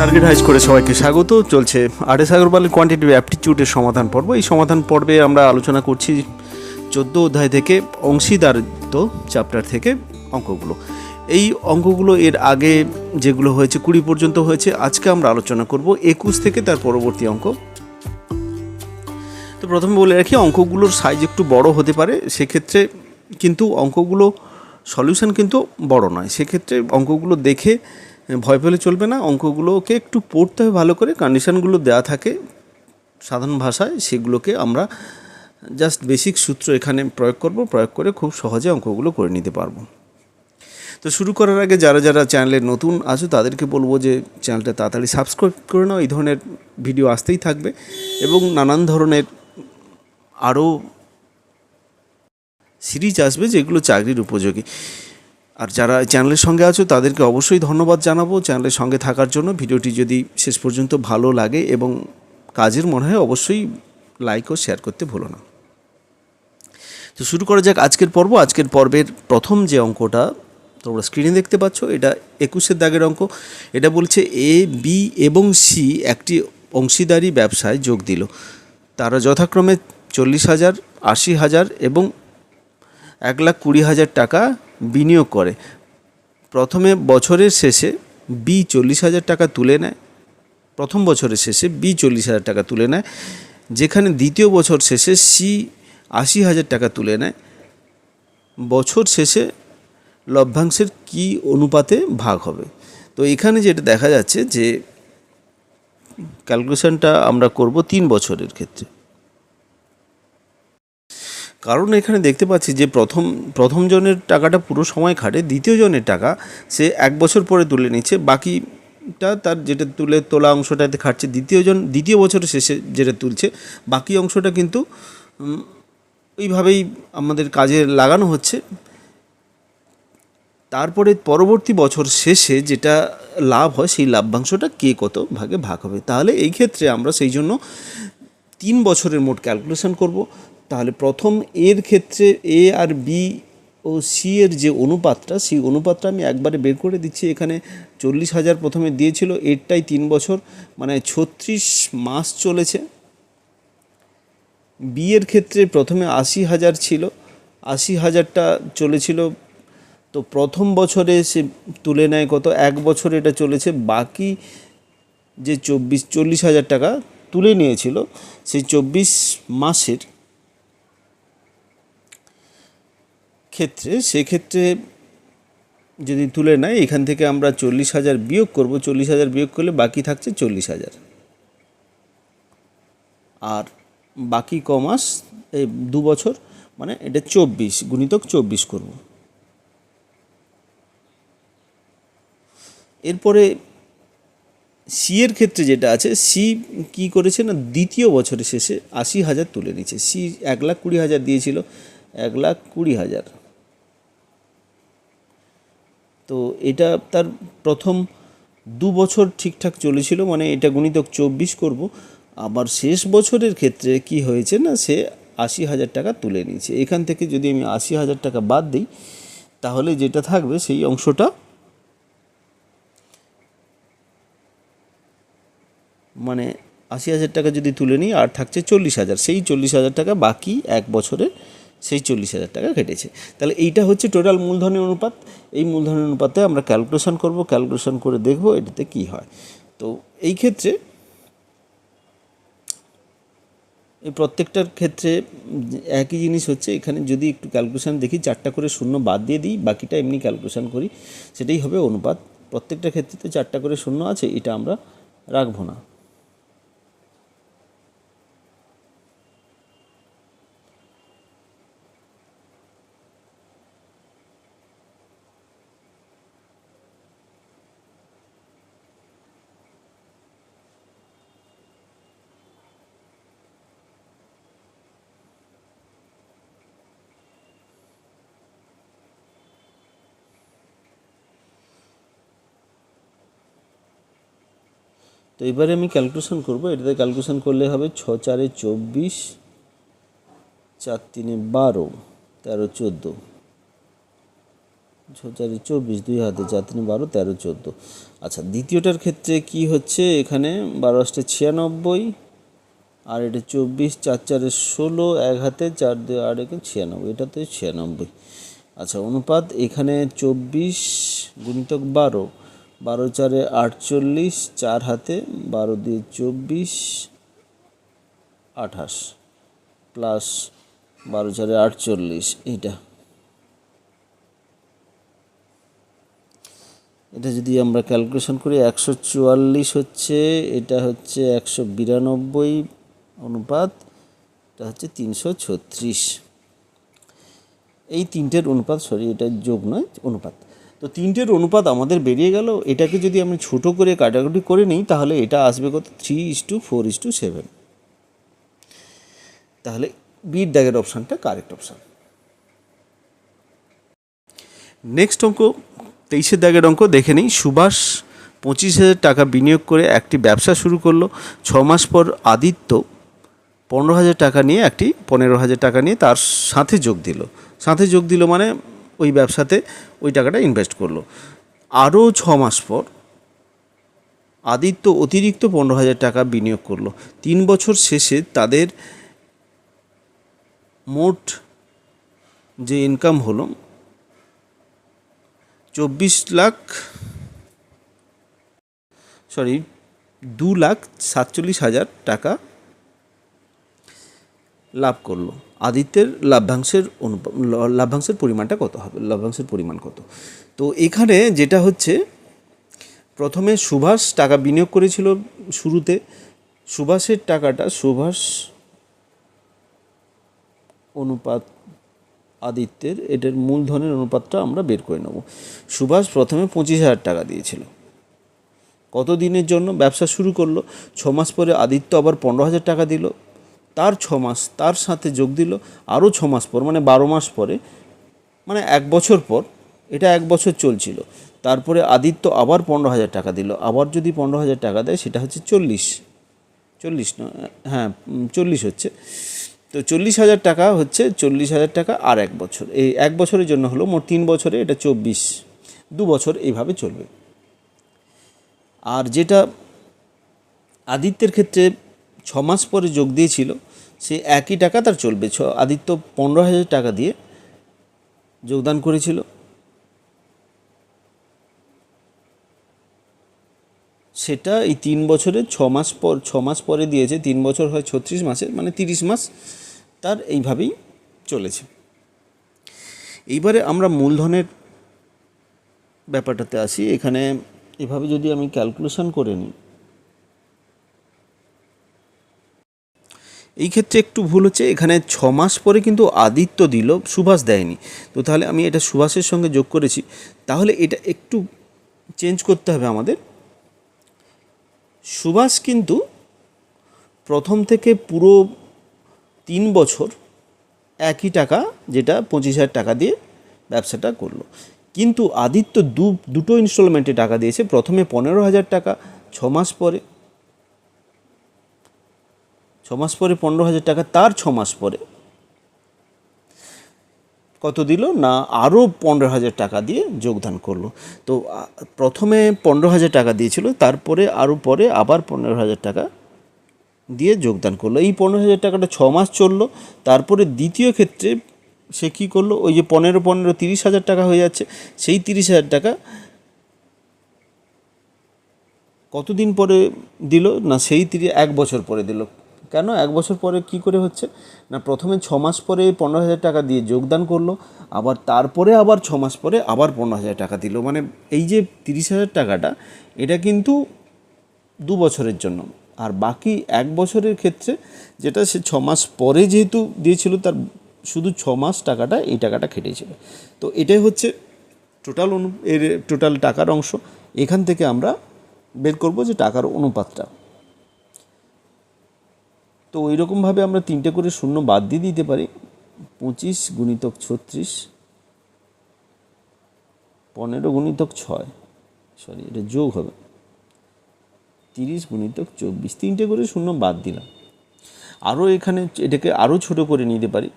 Target হাইজ করে সবাইকে স্বাগত। চলছে আর.এস. আগরওয়ালের কোয়ান্টিটিভ অ্যাপটিটিউডের সমাধান পর্ব। এই সমাধান পর্বে আমরা আলোচনা করছি 14 অধ্যায় থেকে অংশীদারিত্ব চ্যাপ্টার থেকে অঙ্কগুলো। এই অঙ্কগুলো এর আগে যেগুলো হয়েছে 20 পর্যন্ত হয়েছে। আজকে আমরা আলোচনা করব 21 থেকে তার পরবর্তী অঙ্ক। তো প্রথমে বলে রাখি, অঙ্কগুলোর সাইজ একটু বড় হতে পারে, সেক্ষেত্রে কিন্তু অঙ্কগুলো সলিউশন কিন্তু বড় নয়। সেক্ষেত্রে অঙ্কগুলো দেখে ভয় পেলে চলবে না, অঙ্কগুলোকে একটু পড়তে হবে ভালো করে। কন্ডিশনগুলো দেওয়া থাকে সাধারণ ভাষায়, সেগুলোকে আমরা জাস্ট বেসিক সূত্র এখানে প্রয়োগ করে খুব সহজে অঙ্কগুলো করে নিতে পারবো। তো শুরু করার আগে যারা যারা চ্যানেলে নতুন আছো তাদেরকে বলবো যে চ্যানেলটা তাড়াতাড়ি সাবস্ক্রাইব করে নাও। এই ধরনের ভিডিও আসতেই থাকবে এবং নানান ধরনের আরও সিরিজ আসবে যেগুলো চাকরির উপযোগী। আর যারা চ্যানেলের সঙ্গে আছো তাদেরকে অবশ্যই ধন্যবাদ জানাবো চ্যানেলের সঙ্গে থাকার জন্য। ভিডিওটি যদি শেষ পর্যন্ত ভালো লাগে এবং কাজের মনে হয় অবশ্যই লাইক ও শেয়ার করতে ভুলো না। তো শুরু করা যাক আজকের পর্ব। আজকের পর্বের প্রথম যে অঙ্কটা তোমরা স্ক্রিনে দেখতে পাচ্ছ, এটা 21 দাগের অঙ্ক। এটা বলছে এ, বি এবং সি একটি অংশীদারি ব্যবসায় যোগ দিল। তারা যথাক্রমে 40,000, 80,000 এবং 1,20,000 টাকা বিনিয়োগ করে। প্রথমে বছরের শেষে বি 40,000 টাকা তুলে নেয়। প্রথম বছরের শেষে বি 40,000 টাকা তুলে নেয়, যেখানে দ্বিতীয় বছর শেষে সি 80,000 টাকা তুলে নেয়। বছর শেষে লভ্যাংশের কী অনুপাতে ভাগ হবে? তো এখানে যেটা দেখা যাচ্ছে যে ক্যালকুলেশনটা আমরা করব 3 বছরের ক্ষেত্রে। কারণ এখানে দেখতে পাচ্ছি যে প্রথম জনের টাকাটা পুরো সময় খাটে, দ্বিতীয় জনের টাকা সে 1 বছর পরে তুলে নিচ্ছে, বাকিটা তার যেটা তোলা অংশটাতে খাটছে দ্বিতীয় বছরের শেষে যেটা তুলছে, বাকি অংশটা কিন্তু এইভাবেই আমাদের কাজে লাগানো হচ্ছে। তারপরে পরবর্তী বছর শেষে যেটা লাভ হয় সেই লাভ্যাংশটা কে কত ভাগে ভাগ হবে। তাহলে এই ক্ষেত্রে আমরা সেই জন্য 3 বছরের মোট ক্যালকুলেশন করব। তাহলে প্রথম এর ক্ষেত্রে এ আর বি ও সি এর যে অনুপাতটা, সেই অনুপাতটা আমি একবারে বের করে দিচ্ছি। এখানে 40,000 প্রথমে দিয়েছিল, এরটাই 3 বছর মানে 36 মাস চলেছে। বি এর ক্ষেত্রে প্রথমে 80,000 ছিল, 80,000টা চলেছিল। তো প্রথম বছরে সে তুলে নেয় কত, 1 বছর এটা চলেছে, বাকি যে 40,000 টাকা তুলে নিয়েছিল সেই 24 মাসের ক্ষেত্রে, সেক্ষেত্রে যদি তুলে নেয় এখান থেকে আমরা 40,000 বিয়োগ করব। 40,000 বিয়োগ করলে বাকি থাকছে 40,000, আর বাকি ক মাস, এই 2 বছর মানে এটা 24 গুণিতক 24 করব। এরপরে সি এর ক্ষেত্রে যেটা আছে, সি কি করেছে না, দ্বিতীয় বছরের শেষে 80,000 তুলে নিচ্ছে। সি 1,20,000 দিয়েছিল, 1,20,000। তো এটা তার প্রথম 2 বছর ঠিকঠাক চলেছিল, মানে এটা গুণিতক 24 করব। আবার শেষ বছরের ক্ষেত্রে কি হয়েছে না, সে 80,000 টাকা তুলে নিয়েছে। এখান থেকে যদি আমি 80,000 টাকা বাদ দিই, তাহলে যেটা থাকবে সেই অংশটা মানে 80,000 টাকা যদি তুলে নিই আর থাকছে 40,000, সেই 40,000 টাকা বাকি 1 বছরে সেই 40,000 টাকা কেটেছে। তাহলে এইটা হচ্ছে টোটাল মূলধনের অনুপাত। এই মূলধনের অনুপাতে আমরা ক্যালকুলেশন করব, ক্যালকুলেশন করে দেখব এটাতে কী হয়। তো এই ক্ষেত্রে এই প্রত্যেকটার ক্ষেত্রে একই জিনিস হচ্ছে। এখানে যদি একটু ক্যালকুলেশন দেখি, 4টা করে শূন্য বাদ দিয়ে দিই, বাকিটা এমনি ক্যালকুলেশন করি, সেটাই হবে অনুপাত। প্রত্যেকটা ক্ষেত্রে তো 4টা করে শূন্য আছে, এটা আমরা রাখবো না। তো এবারে আমি ক্যালকুলেশন করব। এটাতে ক্যালকুলেশন করলে হবে 6 4 24, 4 3 12, 13 14, চারি 24, 2 হাতে 4 3 12 13 14। আচ্ছা, দ্বিতীয়টার ক্ষেত্রে কি হচ্ছে, এখানে 12 8 96, আর এটা 24, 4 4 16, 1 হাতে 4 2 8 1 96, এটাতে 96। আচ্ছা, অনুপাত এখানে 24 গুণিতক 12, 12 4 48, 4 হাতে 12 2 24, 28 প্লাস 12 4 48, এটা যদি আমরা ক্যালকুলেশন করি 144 হচ্ছে, এটা হচ্ছে 192, অনুপাত এটা হচ্ছে 336। এই তিনটের অনুপাত, এটা যোগ নয়, অনুপাত। তো তিনটের অনুপাত আমাদের বেরিয়ে গেল। এটাকে যদি আমি ছোট করে কাটাকুটি করে নিই তাহলে এটা আসবে কত, 3:4:7। তাহলে বির দাগের অপশানটা কারেক্ট অপশান। নেক্সট অঙ্ক 23 দাগের অঙ্ক দেখে নিই। সুভাষ 25,000 টাকা বিনিয়োগ করে একটি ব্যবসা শুরু করলো। 6 মাস পর আদিত্য 15,000 টাকা নিয়ে 15,000 টাকা নিয়ে তার সাথে যোগ দিল মানে ওই ব্যবসাতে ওই টাকাটা ইনভেস্ট করলো। আরও 6 মাস পর আদিত্য অতিরিক্ত 15,000 টাকা বিনিয়োগ করলো। 3 বছর শেষে তাদের মোট যে ইনকাম হলো 2,47,000 টাকা লাভ করলো। আদিত্যের লভ্যাংশের পরিমাণটা কত হবে, লভ্যাংশের পরিমাণ কত? তো এখানে যেটা হচ্ছে, প্রথমে সুভাষ টাকা বিনিয়োগ করেছিল শুরুতে। সুভাষের টাকাটা, সুভাষ অনুপাত আদিত্যের, এটার মূলধনের অনুপাতটা আমরা বের করে নেব। সুভাষ প্রথমে 25,000 টাকা দিয়েছিল। কত দিনের জন্য ব্যবসা শুরু করলো? 6 মাস পরে আদিত্য আবার 15,000 টাকা দিল। তার 6 মাস তার সাথে যোগ দিল আরও 6 মাস পর, মানে 12 মাস পরে, মানে 1 বছর পর, এটা 1 বছর চলছিল। তারপরে আদিত্য আবার 15,000 টাকা দিল। আবার যদি 15,000 টাকা দেয় সেটা হচ্ছে 40 হচ্ছে। তো 40,000 টাকা হচ্ছে, 40,000 টাকা আর 1 বছর, এই 1 বছরের জন্য হলো, মোট 3 বছরে এটা 24, 2 বছর এইভাবে চলবে। আর যেটা আদিত্যের ক্ষেত্রে 6 মাস পরে যোগ দিয়েছিল, সে একই টাকা তার চলবে। আদিত্য 15,000 টাকা দিয়ে যোগদান করেছিল, সেটা এই 3 বছরে 6 মাস পরে দিয়েছে। 3 বছর হয় 36 মাসে, মানে 30 মাস তার এইভাবেই চলেছে। এইবারে আমরা মূলধনের ব্যাপারটাতে আসি। এখানে এভাবে যদি আমি ক্যালকুলেশন করে নিই, এই ক্ষেত্রে একটু ভুল হচ্ছে। এখানে 6 মাস পরে কিন্তু আদিত্য দিল, সুভাষ দেয়নি। তো তাহলে আমি এটা সুভাষের সঙ্গে যোগ করেছি, তাহলে এটা একটু চেঞ্জ করতে হবে আমাদের। সুভাষ কিন্তু প্রথম থেকে পুরো 3 বছর একই টাকা, যেটা 25,000 টাকা দিয়ে ব্যবসাটা করলো। কিন্তু আদিত্য দুটো ইনস্টলমেন্টে টাকা দিয়েছে। প্রথমে 15,000 টাকা, 6 মাস পরে 15,000 টাকা, তার 6 মাস পরে কত দিল না, আরও 15,000 টাকা দিয়ে যোগদান করলো। তো প্রথমে 15,000 টাকা দিয়েছিল, তারপরে আরও পরে আবার 15,000 টাকা দিয়ে যোগদান করলো। এই 15,000 টাকাটা 6 মাস চললো। তারপরে দ্বিতীয় ক্ষেত্রে সে কী করলো, ওই যে 15 30,000 টাকা হয়ে যাচ্ছে, সেই 30,000 টাকা কতদিন পরে দিল না, সেই 1 বছর পরে দিল। কেন 1 বছর পরে কি করে হচ্ছে না, প্রথমে 6 মাস পরে 15,000 টাকা দিয়ে যোগদান করলো, আবার তারপরে আবার 6 মাস পরে আবার 15,000 টাকা দিল। মানে এই যে 30,000 টাকাটা, এটা কিন্তু 2 বছরের জন্য। আর বাকি 1 বছরের ক্ষেত্রে, যেটা সে 6 মাস পরে যেহেতু দিয়েছিল, তার শুধু 6 মাস টাকাটা, এই টাকাটা কেটেছিল। তো এটাই হচ্ছে টোটাল টাকার অংশ। এখান থেকে আমরা বের করব যে টাকার অনুপাতটা। তো ওই রকমভাবে আমরা 3টে করে শূন্য বাদ দিয়ে দিতে পারি। 25 গুণিতক 36, 15 গুণিতক 6, এটা যোগ হবে 30 গুণিতক 24, 3টে করে শূন্য বাদ দিলাম। আরও এখানে এটাকে আরও ছোট করে নিতে পারি,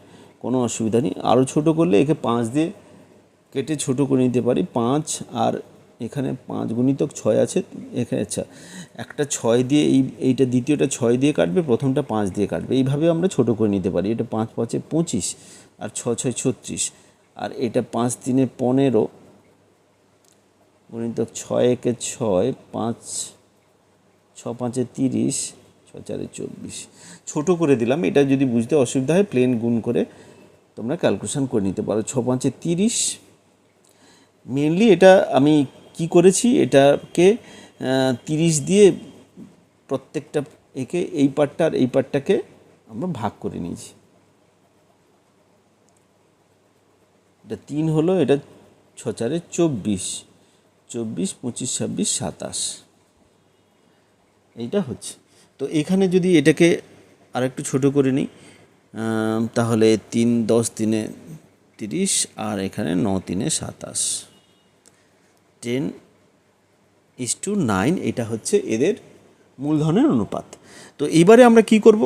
কোনো অসুবিধা নেই। আরও ছোট করলে একে 5 দিয়ে কেটে ছোট করে নিতে পারি 5, আর এখানে 5 গুণিতক 6 আছে এখানে। আচ্ছা, একটা 6 দিয়ে এইটা দ্বিতীয়টা 6 দিয়ে কাটবে, প্রথমটা 5 দিয়ে কাটবে, এইভাবে আমরা ছোট করে নিতে পারি। এটা 5 5 25 আর 6 6 36, আর এটা 5 3 15 গুণিতক 6 1 6, 5 6 5 30, 6 4 24। ছোটো করে দিলাম, এটা যদি বুঝতে অসুবিধা হয় প্লেন গুণ করে তোমরা ক্যালকুলেশন করে নিতে পারো। 6 5 30। মেনলি এটা আমি কি করেছি, এটাকে 30 দিয়ে প্রত্যেকটা একে এই পার্টটা আর এই পার্টটাকে আমরা ভাগ করে নিয়েছি। এটা 3 হলো, এটা 6 4 24, 24 25 26 27, এইটা হচ্ছে। তো এখানে যদি এটাকে আরেকটু ছোট করে নিই, তাহলে 3 10 3 30, আর এখানে 9 3 27, 10:9, এটা হচ্ছে এদের মূলধনের অনুপাত। তো এবারে আমরা কি করব,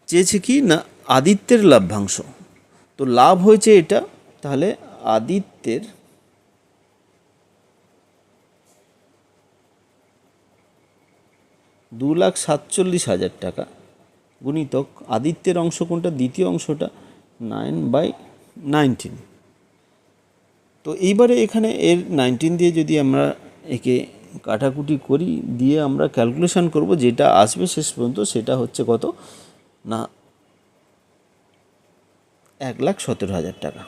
চেয়েছে কি না আদিত্যের লভ্যাংশ। তো লাভ হয়েছে এটা, তাহলে আদিত্যের $2,47,000 গুণিতক আদিত্যের অংশ কোনটা, দ্বিতীয় অংশটা 9/19। তো এইবারে এখানে এর 19 দিয়ে যদি আমরা একে কাটাকুটি করি, দিয়ে আমরা ক্যালকুলেশন করব, যেটা আসবে শেষ পর্যন্ত সেটা হচ্ছে কত না 1,17,000 টাকা।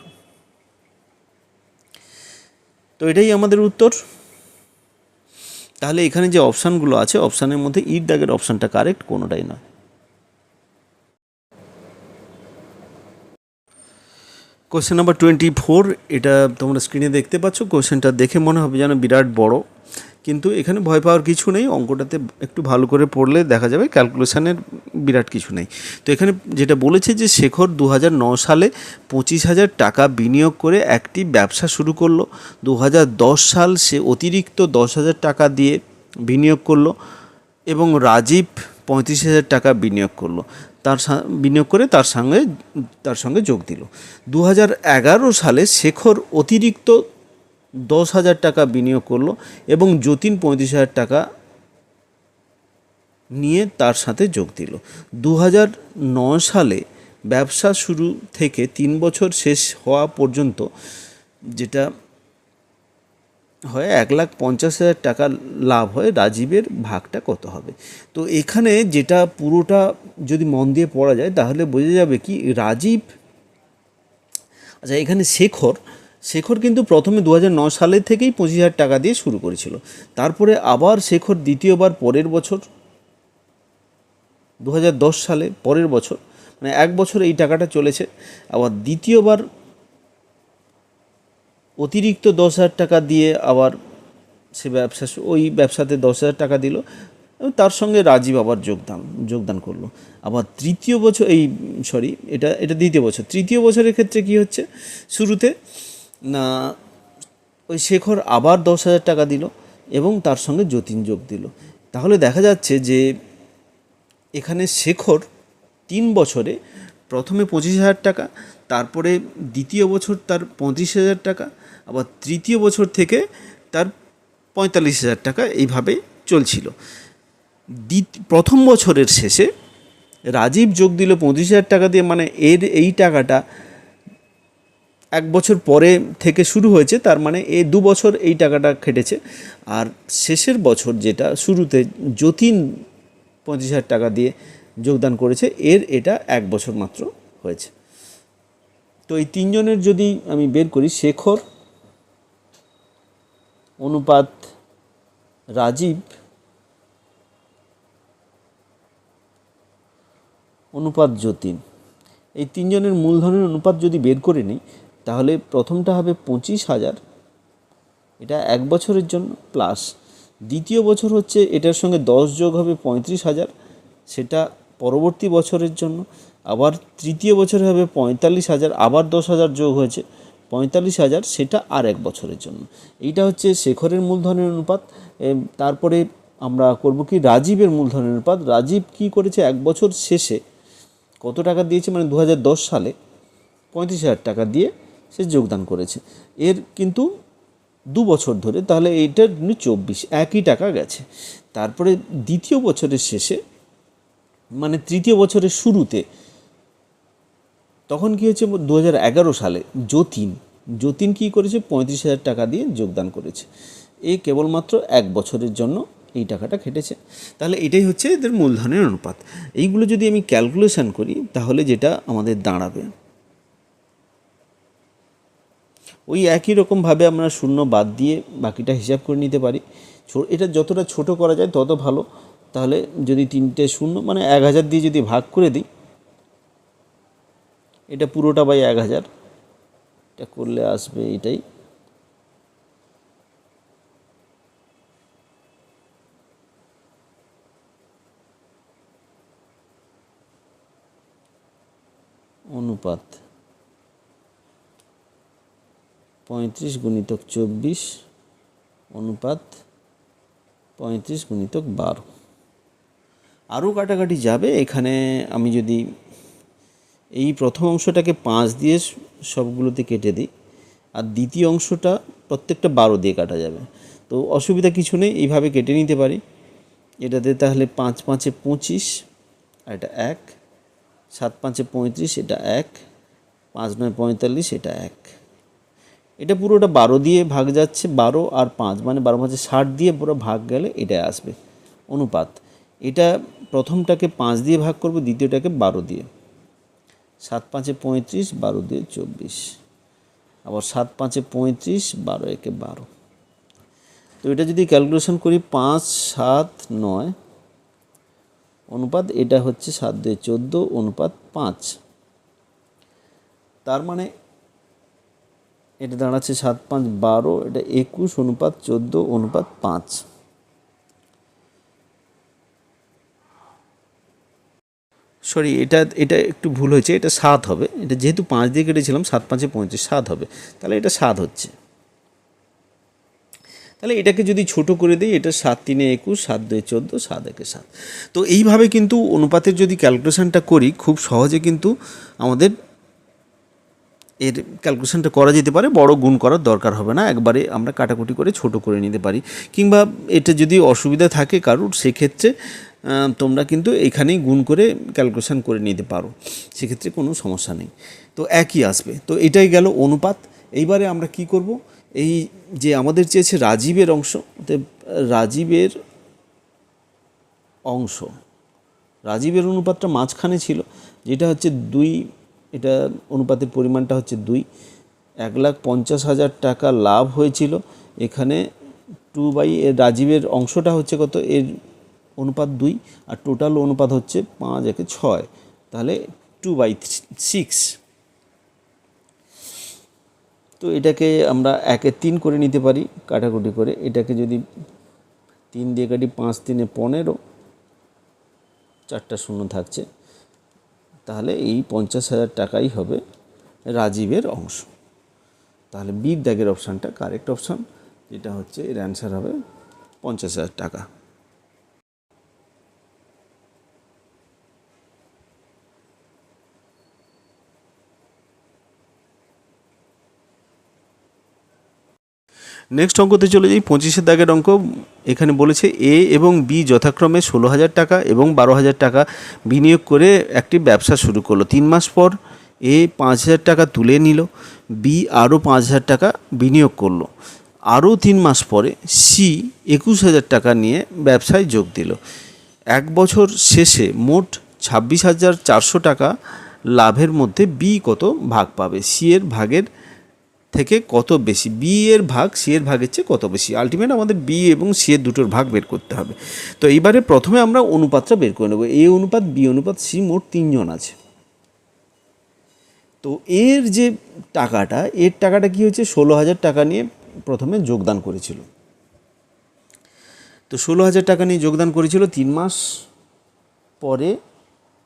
তো এটাই আমাদের উত্তর। তাহলে এখানে যে অপশানগুলো আছে, অপশানের মধ্যে ইট দাগের অপশানটা কারেক্ট, কোনোটাই নয়। কোশ্চেন নাম্বার 24, এটা তোমরা স্ক্রিনে দেখতে পাচ্ছ। কোশ্চেনটা দেখে মনে হবে যেন বিরাট বড়, কিন্তু এখানে ভয় পাওয়ার কিছু নেই। অঙ্কটাতে একটু ভালো করে পড়লে দেখা যাবে ক্যালকুলেশানের বিরাট কিছু নেই। তো এখানে যেটা বলেছে যে শেখর 2009 সালে 25,000 টাকা বিনিয়োগ করে একটি ব্যবসা শুরু করলো। 2010 সাল সে অতিরিক্ত 10,000 টাকা দিয়ে বিনিয়োগ করলো, এবং রাজীব 35,000 টাকা বিনিয়োগ করলো, বিনিয়োগ করে তার সঙ্গে যোগ দিল। 2011 সালে শেখর অতিরিক্ত 10,000 টাকা বিনিয়োগ করলো, এবং যতীন 35,000 টাকা নিয়ে তার সাথে যোগ দিল। 2009 সালে ব্যবসা শুরু থেকে 3 বছর শেষ হওয়া পর্যন্ত যেটা হয় 1,50,000 টাকা লাভ হয়, রাজীবের ভাগটা কত হবে? তো এখানে যেটা পুরোটা যদি মন দিয়ে পড়া যায় তাহলে বোঝা যাবে কি রাজীব, আচ্ছা এখানে শেখর কিন্তু প্রথমে 2009 সালের থেকেই 25,000 টাকা দিয়ে শুরু করেছিল। তারপরে আবার শেখর দ্বিতীয়বার পরের বছর 2010 সালে, পরের বছর মানে 1 বছর এই টাকাটা চলেছে। আবার দ্বিতীয়বার অতিরিক্ত 10,000 টাকা দিয়ে আবার সে ওই ব্যবসাতে 10,000 টাকা দিল, এবং তার সঙ্গে রাজীব আবার যোগদান করলো। আবার তৃতীয় বছর এটা দ্বিতীয় বছর। তৃতীয় বছরের ক্ষেত্রে কি হচ্ছে, শুরুতে না ওই শেখর আবার 10,000 টাকা দিল, এবং তার সঙ্গে যতীন যোগ দিল। তাহলে দেখা যাচ্ছে যে এখানে শেখর 3 বছরে প্রথমে 25,000 টাকা, তারপরে দ্বিতীয় বছর তার 35,000 টাকা, আবার তৃতীয় বছর থেকে তার 45,000 টাকা, এইভাবে চলছিল। প্রথম বছরের শেষে রাজীব যোগ দিল 25,000 টাকা দিয়ে, মানে এই টাকাটা 1 বছর পরে থেকে শুরু হয়েছে, তার মানে 2 বছর এই টাকাটা খেটেছে। আর শেষের বছর যেটা শুরুতে যতীন 25,000 টাকা দিয়ে যোগদান করেছে, এটা 1 বছর মাত্র হয়েছে। তো এই তিনজনের যদি আমি বের করি, শেখর অনুপাত রাজীব অনুপাত যতীন, এই তিনজনের মূলধনের অনুপাত যদি বের করে নিই, তাহলে প্রথমটা হবে 25,000, এটা 1 বছরের জন্য, প্লাস দ্বিতীয় বছর হচ্ছে এটার সঙ্গে 10 যোগ হবে 35,000, সেটা পরবর্তী বছরের জন্য। আবার তৃতীয় বছরে হবে 45,000, আবার 10,000 যোগ হয়েছে 45,000, সেটা আর 1 বছরের জন্য। এইটা হচ্ছে শেখরের মূলধনের অনুপাত। তারপরে আমরা করব কি রাজীবের মূলধনের অনুপাত। রাজীব কি করেছে, 1 বছর শেষে কত টাকা দিয়েছে, মানে 2010 সালে 35,000 টাকা দিয়ে সে যোগদান করেছে, এর কিন্তু 2 বছর ধরে, তাহলে এইটার 24 একই টাকা গেছে। তারপরে দ্বিতীয় বছরের শেষে মানে তৃতীয় বছরের শুরুতে তখন কী হয়েছে, 2011 সালে যতীন কী করেছে, 35,000 টাকা দিয়ে যোগদান করেছে। এ কেবলমাত্র 1 বছরের জন্য এই টাকাটা খেটেছে। তাহলে এটাই হচ্ছে এদের মূলধনের অনুপাত। এইগুলো যদি আমি ক্যালকুলেশন করি তাহলে যেটা আমাদের দাঁড়াবে, ওই একই রকমভাবে আমরা শূন্য বাদ দিয়ে বাকিটা হিসাব করে নিতে পারি। এটা যতটা ছোট করা যায় তত ভালো। তাহলে যদি 3টে শূন্য মানে 1000 দিয়ে যদি ভাগ করে দিই, এটা পুরোটা বাই 1000, এটা করলে আসবে এটাই। অনুপাত 35 গুণিতক 24 অনুপাত 35 গুণিতক 12। আরও কাটাকাটি যাবে। এখানে আমি যদি এই প্রথম অংশটাকে 5 দিয়ে সবগুলোতে কেটে দিই, আর দ্বিতীয় অংশটা প্রত্যেকটা 12 দিয়ে কাটা যাবে, তো অসুবিধা কিছু নেই, এইভাবে কেটে নিতে পারি। এটাতে তাহলে 5 5 25, আর এটা 1, 7 5 35, এটা 1, 5 9 45, এটা 1। এটা পুরোটা 12 দিয়ে ভাগ যাচ্ছে, 12 আর 5 মানে 12 5 60 দিয়ে পুরো ভাগ গেলে এটা আসবে অনুপাত। এটা প্রথমটাকে 5 দিয়ে ভাগ করব, দ্বিতীয়টাকে 12 দিয়ে। 7 5 35, 12 দিয়ে 24, আবার 7 5 35, 12 1 12। তো এটা যদি ক্যালকুলেশন করি 5 7 9 অনুপাত, এটা হচ্ছে 7 2 14 অনুপাত 5। তার মানে এটা দাঁড়াচ্ছে 7 5 12, এটা 21 অনুপাত 14 অনুপাত 5। সরি, এটা একটু ভুল হয়েছে, এটা 7 হবে। এটা যেহেতু 5 দিয়ে কেটেছিলাম, 7 5 35, 7 হবে। তাহলে এটা 7 হচ্ছে। তাহলে এটাকে যদি ছোট করে দিই, এটা 7 3 21, 7 2 14, 7 1 7। তো এইভাবে কিন্তু অনুপাতের যদি ক্যালকুলেশনটা করি, খুব সহজে কিন্তু আমাদের এর ক্যালকুলেশনটা করা যেতে পারে। বড় গুণ করার দরকার হবে না, একবারে আমরা কাটাকুটি করে ছোট করে নিতে পারি। কিংবা এটা যদি অসুবিধা থাকে কারুর, সেক্ষেত্রে তোমরা কিন্তু এখানেই গুণ করে ক্যালকুলেশন করে নিতে পারো, সেক্ষেত্রে কোনো সমস্যা নেই। তো একই আসবে। তো এটাই গেল অনুপাত। এইবারে আমরা কি করব, এই যে আমাদের চেয়েছে রাজীবের অংশ, রাজীবের অংশ, রাজীবের অনুপাতটা মাঝখানে ছিল, যেটা হচ্ছে 2। এটা অনুপাতের পরিমাণটা হচ্ছে 2। 1,50,000 টাকা লাভ হয়েছিল। এখানে 2 এর রাজীবের অংশটা হচ্ছে কত, এর অনুপাত 2, আর টোটাল অনুপাত হচ্ছে 5 1 6, তাহলে 2/6। তো এটাকে আমরা 1/3 করে নিতে পারি কাটাকুটি করে। এটাকে যদি 3 দিয়ে কাটি, 5 3 15, 4টা শূন্য থাকছে, তাহলে এই 50,000 টাকাই হবে রাজীবের অংশ। তাহলে বির দাগের অপশানটা কারেক্ট অপশান, যেটা হচ্ছে এর অ্যান্সার হবে 50,000 টাকা। নেক্সট অঙ্কতে চলে যাই, 25 দাগের অঙ্ক। এখানে বলেছে এ এবং বি যথাক্রমে 16,000 টাকা এবং 12,000 টাকা বিনিয়োগ করে একটি ব্যবসা শুরু করলো। 3 মাস পর এ 5,000 টাকা তুলে নিল, বি আরও 5,000 টাকা বিনিয়োগ করলো। আরও 3 মাস পরে সি 21,000 টাকা নিয়ে ব্যবসায় যোগ দিল। 1 বছর শেষে মোট 26,400 টাকা লাভের মধ্যে বি কত ভাগ পাবে, সি এর ভাগের থেকে কত বেশি, বি এর ভাগ সি এর ভাগের চেয়ে কত বেশি। আলটিমেট আমাদের বি এবং সি এর দুটোর ভাগ বের করতে হবে। তো এইবারে প্রথমে আমরা অনুপাতটা বের করে নেব। এ অনুপাত, বি অনুপাত, সি, মোট 3 জন আছে। তো এর যে টাকাটা, এর টাকাটা কি হচ্ছে, 16,000 টাকা নিয়ে প্রথমে যোগদান করেছিল। তো 16,000 টাকা নিয়ে যোগদান করেছিল, 3 মাস পরে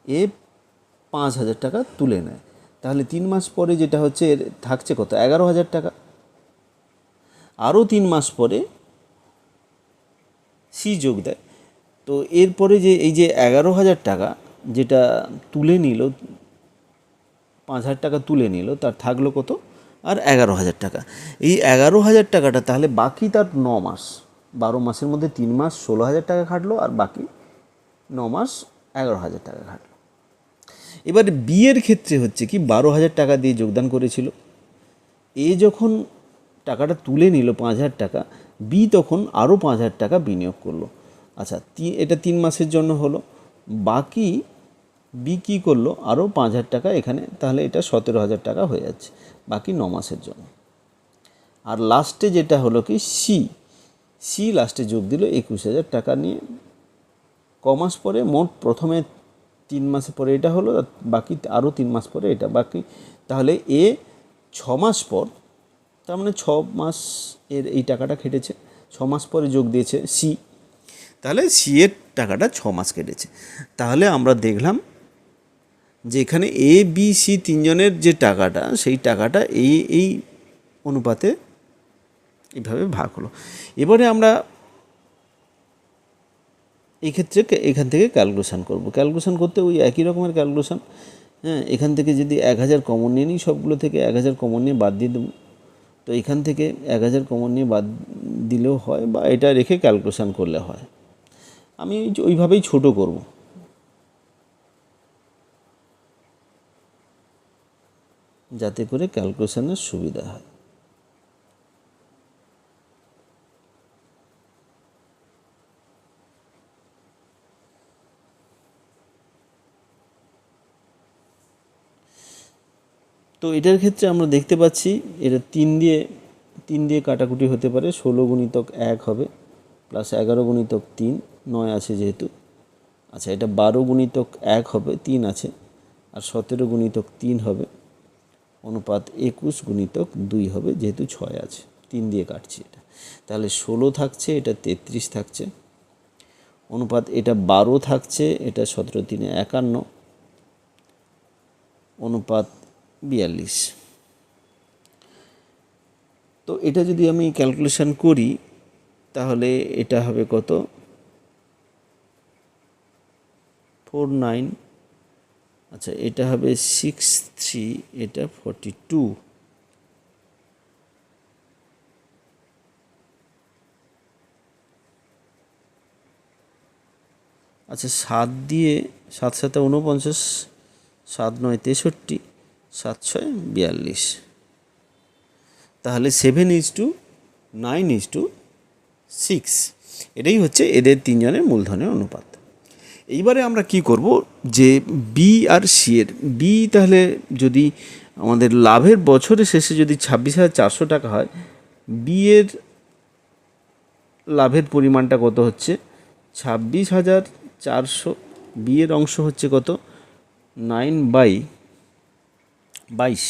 এ 5,000 টাকা তুলে নেয়। তাহলে 3 মাস পরে যেটা হচ্ছে এর থাকছে কত, 11,000 টাকা। আরও 3 মাস পরে সি যোগ দেয়। তো এরপরে যে এই যে 11,000 টাকা যেটা তুলে নিল, 5,000 টাকা তুলে নিল, তার থাকলো কত, আর 11,000 টাকা। এই 11,000 টাকাটা তাহলে বাকি তার 9 মাস, 12 মাসের মধ্যে 3 মাস 16,000 টাকা খাটলো আর বাকি 9 মাস 11,000 টাকা খাটলো। এবারে বিয়ের ক্ষেত্রে হচ্ছে কি 12,000 টাকা দিয়ে যোগদান করেছিল, এ যখন টাকাটা তুলে নিল 5,000 টাকা, বি তখন আরও 5,000 টাকা বিনিয়োগ করলো। আচ্ছা, এটা 3 মাসের জন্য হলো, বাকি বি কী করলো আরও 5,000 টাকা এখানে, তাহলে এটা 17,000 টাকা হয়ে যাচ্ছে বাকি 9 মাসের জন্য। আর লাস্টে যেটা হলো কি সি লাস্টে যোগ দিল 21,000 টাকা নিয়ে। কমাস পরে মোট প্রথমে 3 মাসে পরে এটা হলো, বাকি আরও 3 মাস পরে এটা বাকি, তাহলে এ 6 মাস পর, তার মানে 6 মাস এর এই টাকাটা কেটেছে, 6 মাস পরে যোগ দিয়েছে সি, তাহলে সি এর টাকাটা 6 মাস কেটেছে। তাহলে আমরা দেখলাম যে এখানে এ বি সি তিনজনের যে টাকাটা, সেই টাকাটা এই অনুপাতে এইভাবে ভাগ হলো। এবারে আমরা এই ক্ষেত্রে এখান থেকে ক্যালকুলেশান করব। ক্যালকুলেশান করতে ওই একই রকমের ক্যালকুলেশান, হ্যাঁ, এখান থেকে যদি 1,000 কমন নিয়ে নিই, সবগুলো থেকে 1,000 কমন নিয়ে বাদ দিয়ে দেবো। তো এখান থেকে 1,000 কমন নিয়ে বাদ দিলেও হয়, বা এটা রেখে ক্যালকুলেশান করলে হয়। আমি ওইভাবেই ছোট করব, যাতে করে ক্যালকুলেশানের সুবিধা হয়। তো এটার ক্ষেত্রে আমরা দেখতে পাচ্ছি এটা 3 দিয়ে কাটাকুটি হতে পারে। 16 গুণিতক 1 হবে, প্লাস 11 গুণিতক 3, 9 আছে যেহেতু। আচ্ছা, এটা 12 গুণিতক 1 হবে, 3 আছে, আর 17 গুণিতক 3 হবে, অনুপাত 21 গুণিতক 2 হবে, যেহেতু 6 আছে। 3 দিয়ে কাটছি এটা, তাহলে 16 থাকছে, এটা 33 থাকছে, অনুপাত এটা 12 থাকছে, এটা 17 3 51, অনুপাত 42। তো এটা যদি আমি ক্যালকুলেশন করি তাহলে এটা হবে কত, 49, আচ্ছা এটা হবে 63, এটা 42, আচ্ছা 7 দিয়ে 7 7 49, 7 9 63, 7 6 42, তাহলে 7:9:6, এটাই হচ্ছে এদের তিনজনের মূলধনের অনুপাত। এইবারে আমরা কি করব, যে বি আর সি এর, বি তাহলে যদি আমাদের লাভের বছরের শেষে যদি 26,400 টাকা হয়, বি এর লাভের পরিমাণটা কত হচ্ছে 26,400, বি এর অংশ হচ্ছে কত 9/22।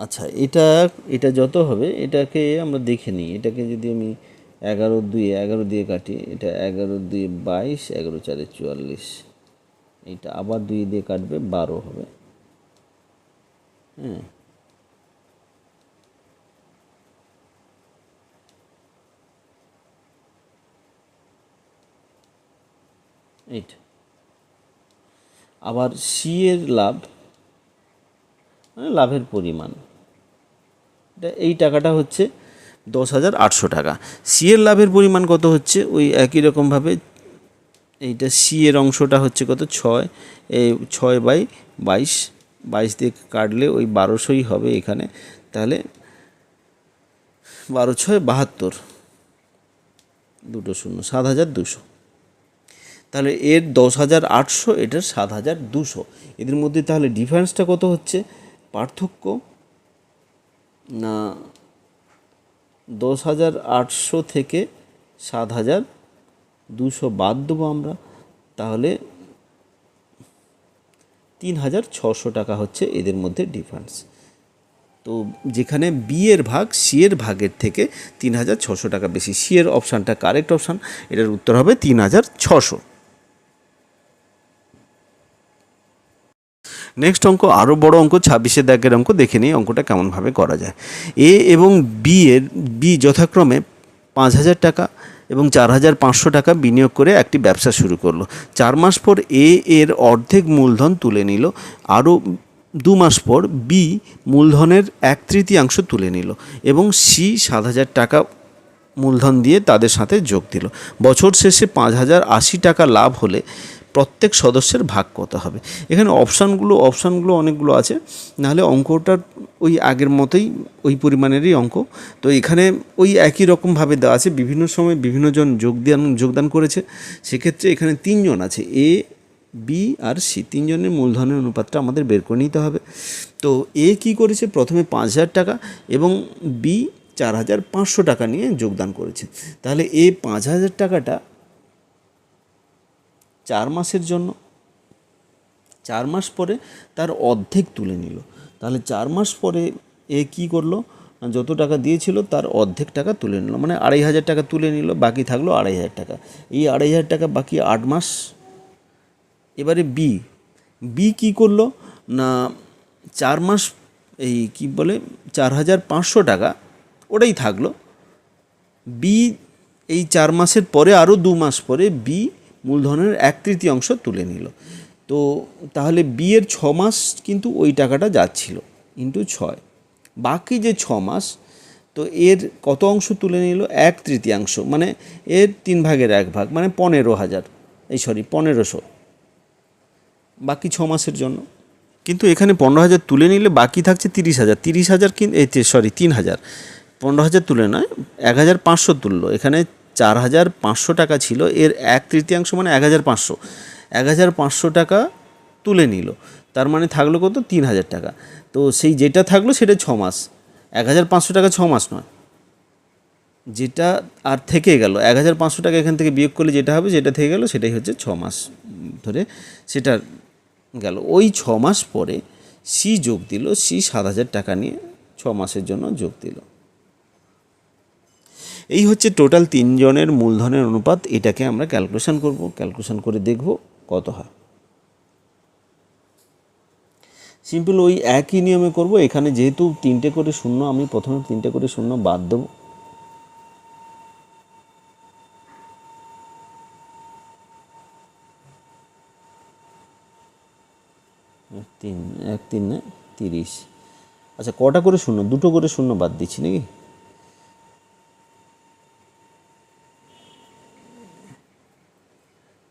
আচ্ছা, এটা যত হবে এটাকে আমরা দেখে নিই। এটাকে যদি আমি 11 দিয়ে কাটি, এটা 11 22, 11 4 44, এইটা আবার 2 দিয়ে কাটবে, 12 হবে, হ্যাঁ, এইটা। আবার সি এর লাভ, মানে লাভের পরিমাণ, এটা এই টাকাটা হচ্ছে 10,800 টাকা। সি এর লাভের পরিমাণ কত হচ্ছে, ওই একই রকমভাবে এইটা সি এর অংশটা হচ্ছে কত 6, এই 6/22, 22 দিয়ে কাটলে ওই 1200ই হবে এখানে, তাহলে 12 6 72, 2 0, 7,200। তাহলে এর 10,800, এটার 7,200, এদের মধ্যে তাহলে ডিফারেন্সটা কত হচ্ছে, পার্থক্য না 10,800 থেকে 7,200 বাদ দেবো আমরা, তাহলে 3,600 টাকা হচ্ছে এদের মধ্যে ডিফারেন্স। তো যেখানে বি এর ভাগ সি এর ভাগের থেকে 3,600 টাকা বেশি, সি এর অপশানটা কারেক্ট অপশান, এটার উত্তর হবে 3,600। নেক্সট অঙ্ক আরও বড় অঙ্ক 26 দাগের অঙ্ক, দেখে নিই অঙ্কটা কেমনভাবে করা যায়। এ এবং বি যথাক্রমে 5,000 টাকা এবং 4,500 টাকা বিনিয়োগ করে একটি ব্যবসা শুরু করলো। 4 মাস পর এর অর্ধেক মূলধন তুলে নিল। আরও 2 মাস পর বি মূলধনের 1/3 তুলে নিল এবং সি 7,000 টাকা মূলধন দিয়ে তাদের সাথে যোগ দিল। বছর শেষে 5,080 টাকা লাভ হলে প্রত্যেক সদস্যের ভাগ কত হবে? এখানে অপশানগুলো অনেকগুলো আছে, নাহলে অঙ্কটা ওই আগের মতোই ওই পরিমাণেরই অঙ্ক। তো এখানে ওই একই রকমভাবে দেওয়া আছে, বিভিন্ন সময় বিভিন্নজন যোগদান করেছে। সেক্ষেত্রে এখানে 3 জন আছে, এ, বি আর সি, 3 জনের মূলধনের অনুপাতটা আমাদের বের করে নিতে হবে। তো এ কী করেছে, প্রথমে 5,000 টাকা এবং বি 4,500 টাকা নিয়ে যোগদান করেছে। তাহলে এ 5,000 টাকাটা 4 মাসের জন্য, 4 মাস পরে তার অর্ধেক তুলে নিল। তাহলে 4 মাস পরে এ কী করলো, যত টাকা দিয়েছিল তার অর্ধেক টাকা তুলে নিল, মানে 2,500 টাকা তুলে নিল, বাকি থাকলো 2,500 টাকা। এই 2,500 টাকা বাকি 8 মাস। এবারে বি কী করলো না, 4 মাস এই কী বলে 4,500 টাকা ওটাই থাকলো। বি এই 4 মাসের পরে আরও 2 মাস পরে বি মূলধনের 1/3 তুলে নিল। তো তাহলে বি এর 6 মাস কিন্তু ওই টাকাটা যাচ্ছিল, ইন্টু 6, বাকি যে 6 মাস, তো এর কত অংশ তুলে নিল, 1/3, মানে এর 3 ভাগের 1 ভাগ, মানে 15,000, বাকি 6 মাসের জন্য। কিন্তু এখানে 15,000 তুলে নিলে বাকি থাকছে 30,000, 3,000 15,000 তুলে নয়, 1,500 তুললো। এখানে 4,500 টাকা ছিল, এর 1/3 মানে 1,500 টাকা তুলে নিল। তার মানে থাকলো কত, 3,000 টাকা। তো সেই যেটা থাকলো সেটা 6 মাস, 1,500 টাকা 6 মাস নয়, যেটা আর থেকে গেল 1,500 টাকা এখান থেকে বিয়োগ করলে যেটা হবে, যেটা থেকে গেল সেটাই হচ্ছে 6 মাস ধরে সেটা গেল। ওই 6 মাস পরে সি যোগ দিল, সি 7,000 টাকা নিয়ে 6 মাসের জন্য যোগ দিল। এই হচ্ছে টোটাল 3 জনের মূলধনের অনুপাত। এটাকে আমরা ক্যালকুলেশন করব, ক্যালকুলেশন করে দেখব কত হয়। সিম্পল ওই একই নিয়মে করব। এখানে যেহেতু 3টে করে শূন্য, আমি প্রথমে 3টে করে শূন্য বাদ দেব। এক তিন 30। আচ্ছা, কটা করে শূন্য, 2টো করে শূন্য বাদ দিচ্ছি নাকি?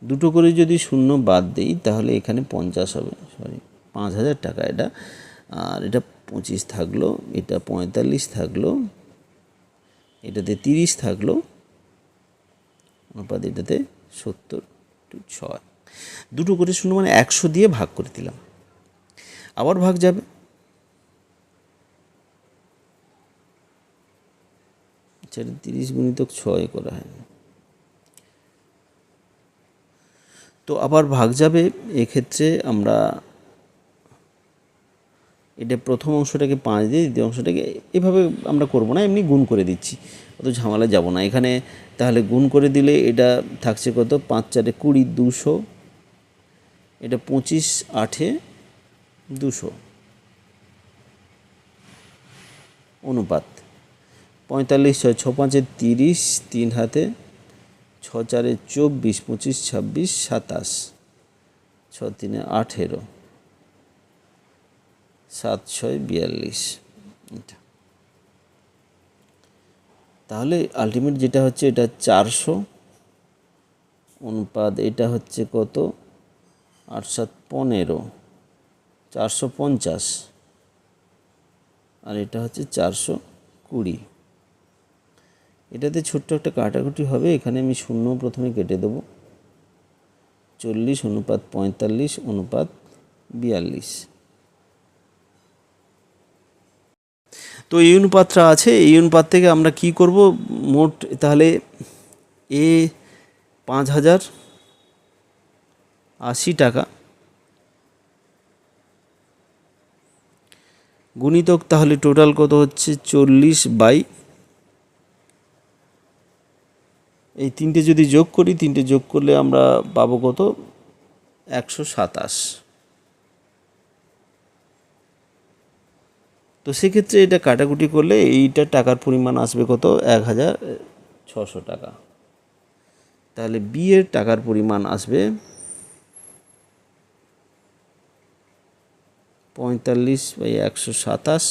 দুটো করে যদি শূন্য বাদ দিই তাহলে এখানে 50 হবে, 5,000 টাকা এটা। আর এটা 25 থাকলো, এটা 45 থাকলো, এটাতে 30 থাকলো, অনুপাত এটাতে 70/6। দুটো করে শূন্য মানে 100 দিয়ে ভাগ করে দিলাম, আবার ভাগ যাবে। সেটা 30 গুণিতক 6 করা হয়, তো আবার ভাগ যাবে। এক্ষেত্রে আমরা এটা প্রথম অংশটাকে 5 দিয়ে, দ্বিতীয় অংশটাকে এভাবে আমরা করব না, এমনি গুণ করে দিচ্ছি, অত ঝামেলা যাব না এখানে। তাহলে গুণ করে দিলে এটা থাকছে কত, 5 4 20, 200, এটা 25 8 200, অনুপাত 45 6 6 5 30, 3 হাতে 6 4 24, 25 26 27, 6 3 18, 7 6 42। তাহলে আলটিমেট যেটা হচ্ছে এটা 400, অনুপাত এটা হচ্ছে কত, 8 7 15, 450, আর এটা হচ্ছে 420। এটাতে ছোট্ট একটা কাটাকুটি হবে, এখানে আমি শূন্য প্রথমে কেটে দেবো। 40 অনুপাত 45 অনুপাত 42। তো এই অনুপাতটা আছে, এই অনুপাত থেকে আমরা কি করব, মোট তাহলে এ 5,080 টাকা গুণিতক, তাহলে টোটাল কত হচ্ছে 40 বাই, এই 3টে যদি যোগ করি, 3টে যোগ করলে আমরা পাবো কত, 127। তো সেক্ষেত্রে এটা কাটাকুটি করলে এইটা টাকার পরিমাণ আসবে কত, 1600 টাকা। তাহলে বি এর টাকার পরিমাণ আসবে 45/127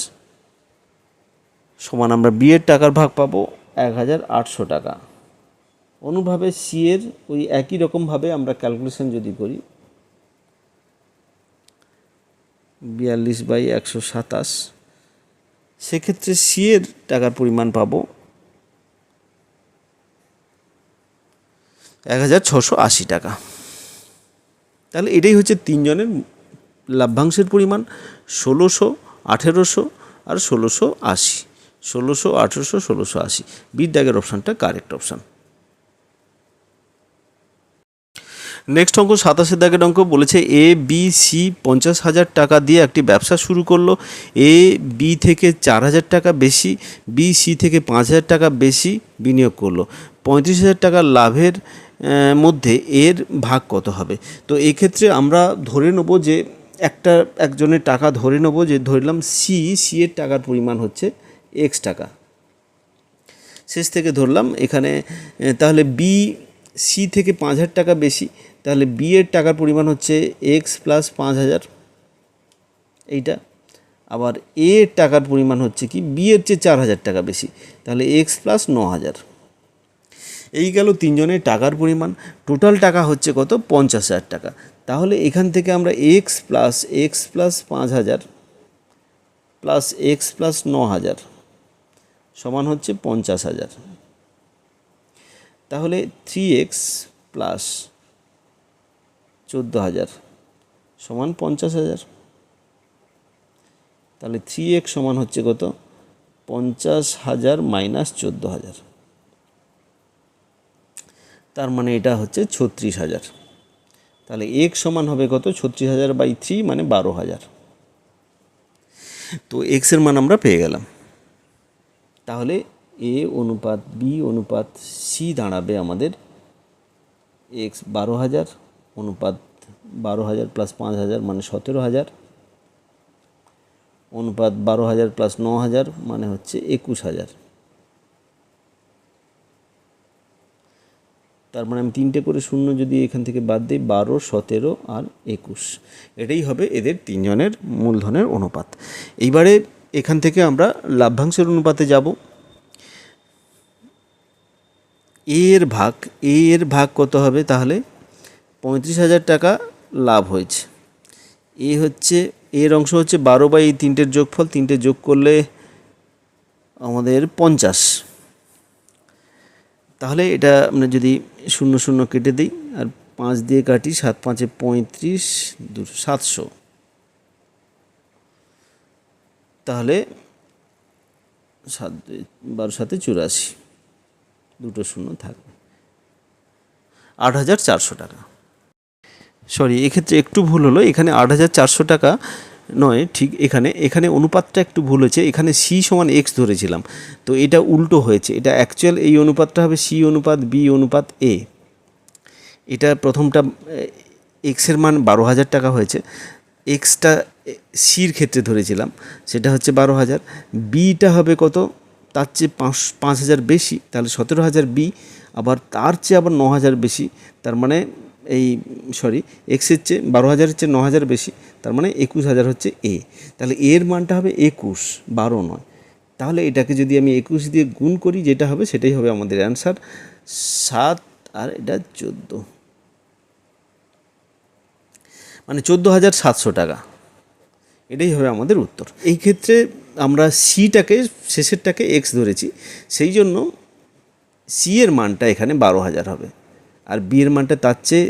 সমান আমরা বি এর টাকার ভাগ পাবো 1800 টাকা। অনুভাবে সি এর ওই একই রকমভাবে আমরা ক্যালকুলেশন যদি করি 42/127, সেক্ষেত্রে সি এর টাকার পরিমাণ পাবো 1680 টাকা। তাহলে এটাই হচ্ছে তিনজনের লাভ্যাংশের পরিমাণ, 1600, 1800 আর 1680। 1600, 1800, 1680। বির দাগের অপশানটা কারেক্ট অপশান। নেক্সট অঙ্ক 27 দাগের অঙ্ক বলেছে এ বি সি 50,000 টাকা দিয়ে একটি ব্যবসা শুরু করলো। এ বি থেকে 4,000 টাকা বেশি, বি সি থেকে 5,000 টাকা বেশি বিনিয়োগ করলো। 35,000 টাকা লাভের মধ্যে এর ভাগ কত হবে? তো এক্ষেত্রে আমরা ধরে নেব যে একজনের টাকা ধরে নেব, যে ধরলাম সি এর টাকার পরিমাণ হচ্ছে এক্স টাকা, শেষ থেকে ধরলাম এখানে। তাহলে বি সি থেকে 5,000 টাকা বেশি, তাহলে বি এর টাকার পরিমাণ হচ্ছে এক্স প্লাস 5,000 এইটা। আবার এ এর টাকার পরিমাণ হচ্ছে কি, বি এর চেয়ে 4,000 টাকা বেশি, তাহলে এক্স প্লাস 9,000। এই গেল তিনজনের টাকার পরিমাণ। টোটাল টাকা হচ্ছে কত, 50,000 টাকা। তাহলে এখান থেকে আমরা x plus 5,000 plus x plus 9,000 সমান হচ্ছে 50,000। তাহলে 3x প্লাস 14,000 সমান 50,000। তাহলে 3x সমান হচ্ছে কত, 50,000 মাইনাস 14,000, তার মানে এটা হচ্ছে 36,000। তাহলে x সমান হবে কত, 36,000/3 মানে 12,000। তো x এর মান আমরা পেয়ে গেলাম। তাহলে এ অনুপাত বি অনুপাত সি দাঁড়াবে আমাদের এক্স 12,000 অনুপাত 12,000 প্লাস 5,000 মানে 17,000 অনুপাত 12,000 প্লাস 9,000 মানে হচ্ছে 21,000। তার মানে আমি 3টে করে শূন্য যদি এখান থেকে বাদ দিই, 12, 17 আর 21, এটাই হবে এদের তিনজনের মূলধনের অনুপাত। এইবারে এখান থেকে আমরা লাভ্যাংশের অনুপাতে যাব। এ এর ভাগ কত হবে? তাহলে 35,000 টাকা লাভ হয়েছে। এর অংশ হচ্ছে 12/3 যোগফল, 3টে যোগ করলে আমাদের 50। তাহলে এটা আমরা যদি 0 0 কেটে দিই আর 5 দিয়ে কাটি, 7 5 35, 700। তাহলে 12 7 84, দুটো শূন্য থাকবে, 8,400 টাকা। সরি, এক্ষেত্রে একটু ভুল হলো, এখানে 8,400 টাকা নয়, ঠিক এখানে অনুপাতটা একটু ভুল হয়েছে। এখানে সি সমান এক্স ধরেছিলাম, তো এটা উল্টো হয়েছে। এটা অ্যাকচুয়াল এই অনুপাতটা হবে সি অনুপাত বি অনুপাত এ। এটা প্রথমটা এক্সের মান 12,000 টাকা হয়েছে, এক্সটা সির ক্ষেত্রে ধরেছিলাম, সেটা হচ্ছে 12,000। বিটা হবে কত, তার চেয়ে 5,000 বেশি, তাহলে 17,000 বি। আবার তার চেয়ে আবার 9,000 বেশি, তার মানে এক্সের চেয়ে 12,000-এর চেয়ে 9,000 বেশি, তার মানে 21,000 হচ্ছে এ। তাহলে এর মানটা হবে 21, 12 নয়। তাহলে এটাকে যদি আমি 21 দিয়ে গুণ করি, যেটা হবে সেটাই হবে আমাদের অ্যান্সার। 7 আর এটা 14, মানে 14,700 টাকা। এটাই হবে আমাদের উত্তর। এই ক্ষেত্রে আমরা সিটাকে, শেষেরটাকে এক্স ধরেছি, সেই জন্য সি এর মানটা এখানে 12,000 হবে, আর বি এর মানটা তার চেয়ে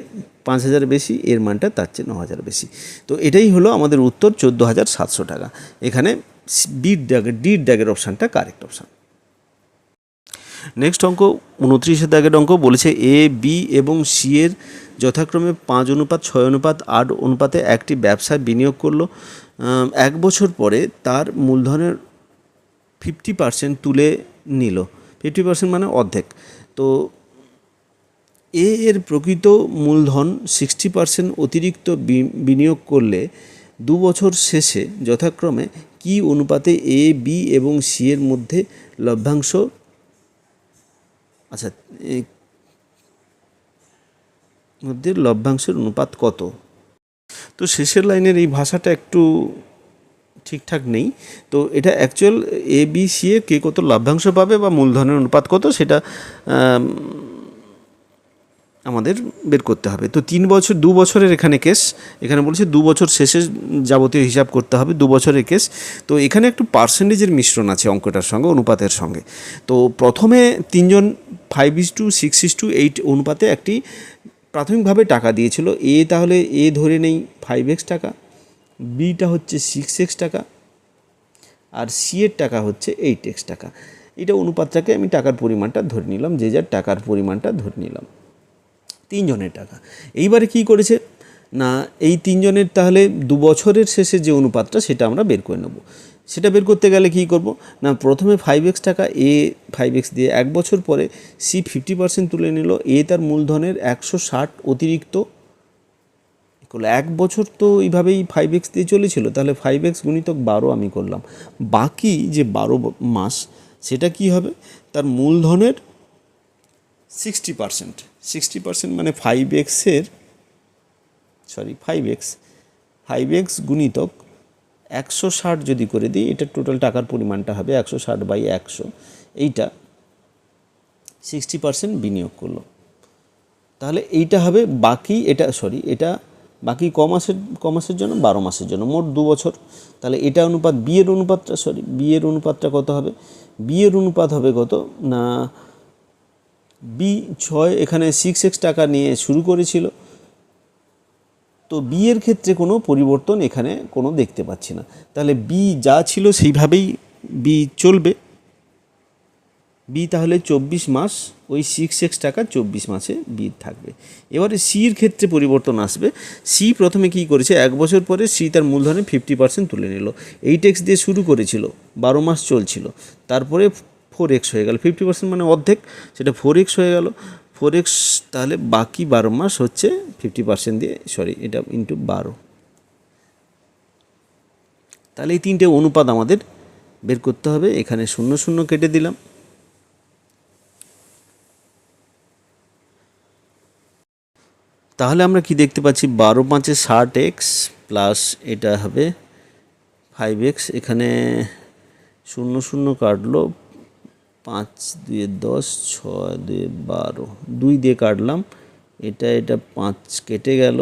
5,000 বেশি, এর মানটা তার চেয়ে 9,000 বেশি। তো এটাই হলো আমাদের উত্তর, 14,700 টাকা। এখানে ডির দাগের অপশানটা কারেক্ট অপশান। নেক্সট অঙ্ক 29 দাগের অঙ্ক বলেছে এ বি এবং সি এর যথাক্রমে 5:6:8 অনুপাতে একটি ব্যবসায় বিনিয়োগ করলো। 1 বছর পরে তার মূলধনের 50% তুলে নিল। 50% মানে অর্ধেক। তো এ এর প্রকৃত মূলধন 60% অতিরিক্ত বিনিয়োগ করলে 2 বছর শেষে যথাক্রমে কি অনুপাতে এ বি এবং সি এর মধ্যে লভ্যাংশ, আচ্ছা মধ্যে লভ্যাংশের অনুপাত কত? তো শেষের লাইনের এই ভাষাটা একটু ঠিকঠাক নেই। তো এটা অ্যাকচুয়াল এ বি সি এ কে কত লভ্যাংশ পাবে বা মূলধনের অনুপাত কত সেটা আমাদের বের করতে হবে। তো 2 বছরের এখানে কেস, এখানে বলছে 2 বছর শেষে যাবতীয় হিসাব করতে হবে, 2 বছরের কেস। তো এখানে একটু পার্সেন্টেজের মিশ্রণ আছে অঙ্কটার সঙ্গে, অনুপাতের সঙ্গে। তো প্রথমে তিনজন 5:6:8 অনুপাতে একটি প্রাথমিকভাবে টাকা দিয়েছিল। তাহলে ধরে নেই 5x টাকা, বিটা হচ্ছে 6x টাকা, আর সি এর টাকা হচ্ছে 8x টাকা। এটা অনুপাতটাকে আমি টাকার পরিমাণটা ধরে নিলাম, যে যার টাকার পরিমাণটা ধরে নিলাম, তিনজনের টাকা। এইবারে কি করেছে না, এই তিনজনের তাহলে 2 বছরের শেষে যে অনুপাতটা সেটা আমরা বের করে নেব। সেটা বের করতে গেলে কি করব না, প্রথমে 5x টাকা, 5x দিয়ে 1 বছর পরে সি 50% তুলে নিল, তার মূলধনের 160 অতিরিক্ত 1 বছর তো এইভাবেই 5x দিয়ে চলেছিল, তাহলে 5x গুণিতক 12 আমি করলাম। বাকি যে 12 মাস সেটা কি হবে, তার মূলধনের 60% মানে 5x গুণিতক 160 যদি করে দিই, এটা টোটাল টাকার পরিমাণটা হবে 160/100, এইটা 60% বিনিয়োগ করলো। তাহলে এইটা হবে বাকি, এটা বাকি ক মাসের জন্য, 12 মাসের জন্য, মোট 2 বছর। তাহলে এটা অনুপাত, বি এর অনুপাতটা কত হবে, বি এর অনুপাত হবে কত না, বি 6, এখানে 6x টাকা নিয়ে শুরু করেছিল, তো বি এর ক্ষেত্রে কোনো পরিবর্তন এখানে কোনো দেখতে পাচ্ছি না। তাহলে বি যা ছিল সেইভাবেই বি চলবে। বি তাহলে 24 মাস, ওই 6x টাকা 24 মাসে বি থাকবে। এবারে সির ক্ষেত্রে পরিবর্তন আসবে। সি প্রথমে কি করেছে, 1 বছর পরে সি তার মূলধনে 50% তুলে নিল। 8x দিয়ে শুরু করেছিল, 12 মাস চলছিল, তারপরে 4x হয়ে গেল, 50% মানে অর্ধেক, সেটা 4x হয়ে গেল। 4x তাহলে বাকি 12 মাস হচ্ছে 50% দিয়ে, এটা ইন্টু 12। তাহলে এই তিনটে অনুপাত আমাদের বের করতে হবে। এখানে 0 0 কেটে দিলাম। তাহলে আমরা কি দেখতে পাচ্ছি, 12×5 = 60x প্লাস এটা হবে 5x, এখানে 0 0 কাটলো, 5×2 = 10, 6×2 = 12, 2 দিয়ে কাটলাম, এটা 5 কেটে গেল,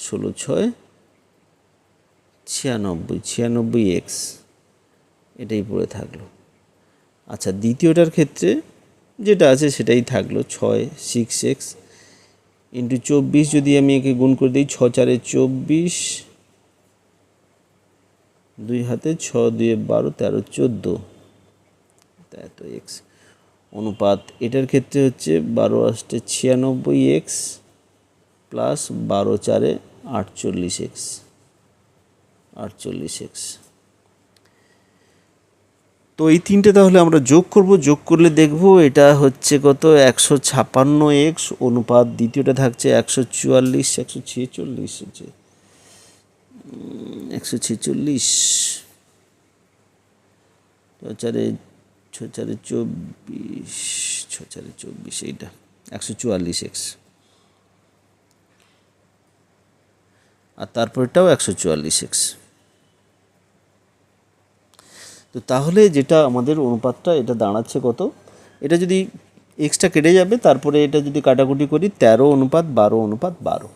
16×6 = 96x, এটাই পড়ে থাকলো। আচ্ছা, দ্বিতীয়টার ক্ষেত্রে যেটা আছে সেটাই থাকলো, 6x ইন্টু 24, যদি আমি একে গুণ করে দিই, 6×4 = 24, 2 হাতে 6×2 = 12, 13, 14, তো x অনুপাত এটার ক্ষেত্রে হচ্ছে 12×8 = 96x প্লাস 12×4 = 48x। তো এই তিনটে তাহলে আমরা যোগ করব, যোগ করলে দেখব এটা হচ্ছে কত, 156x অনুপাত দ্বিতীয়টা থাকছে 146, 146 হচ্ছে 146, 6×4 = 24, 6×4 = 24, এইটা 144x, আর তারপরটাও 144x। তো তাহলে যেটা আমাদের অনুপাতটা এটা দাঁড়াচ্ছে কত, এটা যদি এক্সটা কেটে যাবে, তারপরে এটা যদি কাটাকুটি করি, 13:12:12,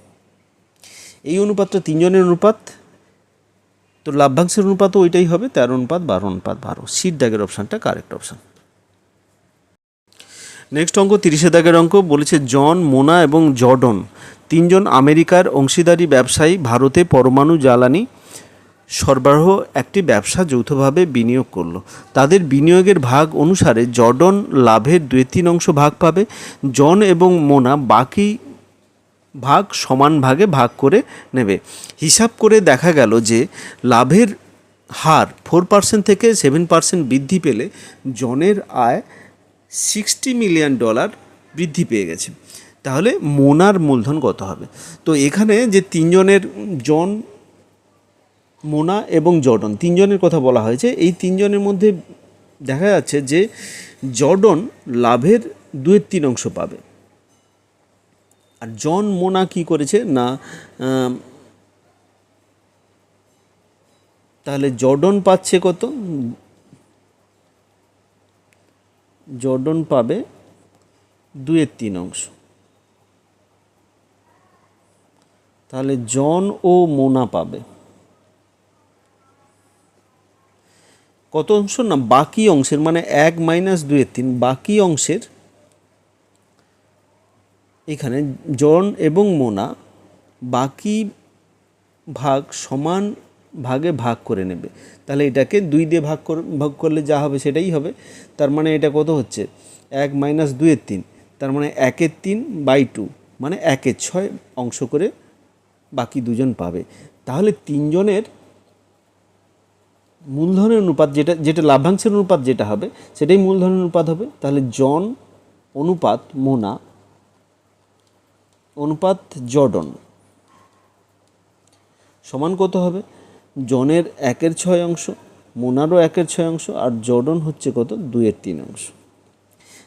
এই অনুপাতটা তিনজনের অনুপাত, তো লাভ্যাংশের অনুপাতও ওইটাই হবে, 13:12:12। সিট দাগের অপশানটা কারেক্ট অপশান। নেক্সট অঙ্ক 30 দাগের অঙ্ক, বলেছে জন, মোনা এবং জর্ডন তিনজন আমেরিকার অংশীদারি ব্যবসায়ী ভারতে পরমাণু জ্বালানি সরবরাহ একটি ব্যবসা যৌথভাবে বিনিয়োগ করলো। তাদের বিনিয়োগের ভাগ অনুসারে জর্ডন লাভের 2/3 ভাগ পাবে, জন এবং মোনা বাকি ভাগ সমান ভাগে ভাগ করে নেবে। হিসাব করে দেখা গেল যে লাভের হার 4% থেকে 7% বৃদ্ধি পেলে জনের আয় $60 মিলিয়ন বৃদ্ধি পেয়ে গেছে। তাহলে মোনার মূলধন কত হবে? তো এখানে যে তিনজনের, জন মোনা এবং জর্ডন তিনজনের কথা বলা হয়েছে। এই তিনজনের মধ্যে দেখা যাচ্ছে যে জর্ডন লাভের 2/3 পাবে। আর জন মোনা কি করেছে না, তাহলে জর্ডন পাচ্ছে কত, জর্ডন পাবে 2/3। তাহলে জন ও মোনা পাবে কত অংশ না, বাকি অংশের মানে 1 - 2/3 বাকি অংশের, এখানে জন এবং মোনা বাকি ভাগ সমান ভাগে ভাগ করে নেবে। তাহলে এটাকে 2 দিয়ে ভাগ করলে যা হবে সেটাই হবে। তার মানে এটা কত হচ্ছে 1 - 2/3, তার মানে 1/3/2 মানে 1/6 অংশ করে বাকি দুজন পাবে। তাহলে তিনজনের মূলধনের অনুপাত যেটা লাভ্যাংশের অনুপাত যেটা হবে সেটাই মূলধনের অনুপাত হবে। তাহলে জন অনুপাত মোনা অনুপাত জর্ডন সমান কত হবে, জনের 1/6 অংশ, মোনারও 1/6 অংশ, আর জর্ডন হচ্ছে কত 2/3 অংশ।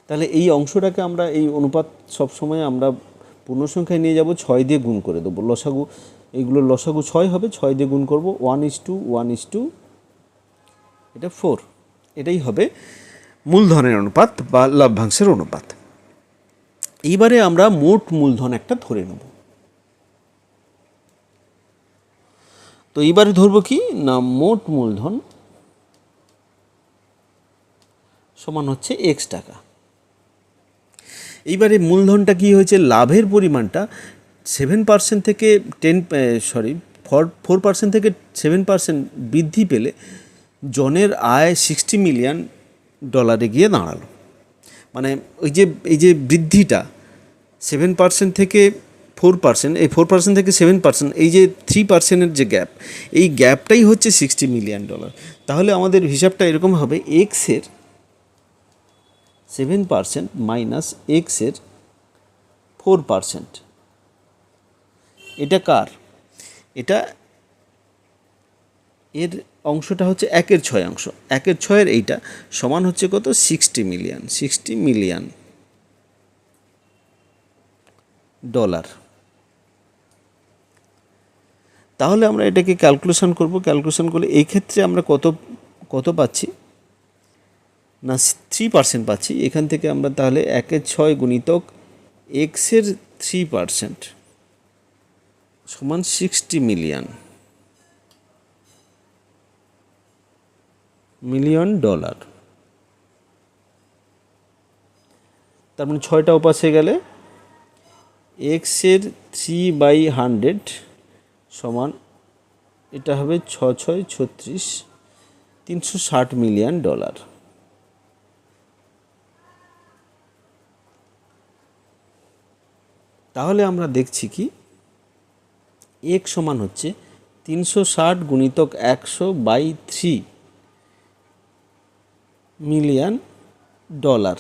তাহলে এই অংশটাকে আমরা এই অনুপাত সবসময় আমরা পূর্ণসংখ্যায় নিয়ে যাব, 6 দিয়ে গুণ করে দেবো। লসাগু এইগুলো লসাগু 6 হবে, 6 দিয়ে গুণ করব 1:1:, এটা 4। এটাই হবে মূলধনের অনুপাত বা লভ্যাংশের অনুপাত। এইবারে আমরা মোট মূলধন একটা ধরে নেব। তো এইবারে ধরবো কি না, মোট মূলধন সমান হচ্ছে x টাকা। এইবারে মূলধনটা কি হয়েছে, লাভের পরিমাণটা 7% থেকে 4% থেকে 7% বৃদ্ধি পেলে জনের আয় $60 মিলিয়ন গিয়ে দাঁড়ালো। মানে এই যে বৃদ্ধিটা 7% থেকে 4%, এই 4% থেকে 7%, এই যে 3%-এর যে গ্যাপ, এই গ্যাপটাই হচ্ছে $60 মিলিয়ন। তাহলে আমাদের হিসাবটা এরকম হবে, এক্সের 7% মাইনাস এক্সের 4%। এটা কার, এটা এর অংশটা হচ্ছে 1/6 অংশ, 1/6 এইটা সমান হচ্ছে কত, $60 মিলিয়ন। তাহলে আমরা এটাকে ক্যালকুলেশন করব। ক্যালকুলেশন করলে এই ক্ষেত্রে আমরা কত পাচ্ছি না, 3% পাচ্ছি। এখান থেকে আমরা তাহলে 1/6 গুণিতক এক্সের 3% সমান $60 মিলিয়ন। তার মানে 6টা ওপাশে গেলে এক্সের 3/100 সমান, এটা হবে 6×6 = 36, $360 মিলিয়ন। তাহলে আমরা দেখছি কি, এক সমান হচ্ছে 360 গুণিতক 100/3 মিলিয়ন ডলার।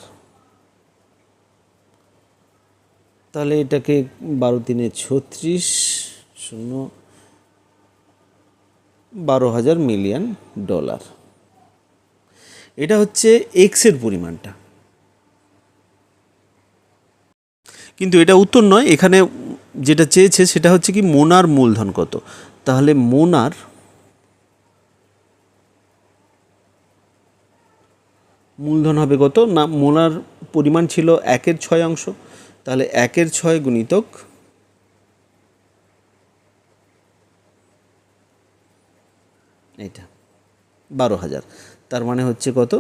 তাহলে এটাকে 12×3 = 36, 12,000 মিলিয়ন ডলার। এটা হচ্ছে এক্সের পরিমাণটা, কিন্তু এটা উত্তর নয়। এখানে যেটা চেয়েছে সেটা হচ্ছে কি, মোনার মূলধন কত। তাহলে মোনার মূলধন হবে কত না, মোনার পরিমাণ ছিল 1/6 অংশ। তাহলে 1/6 গুণিতক এটা 12,000, তার মানে হচ্ছে কত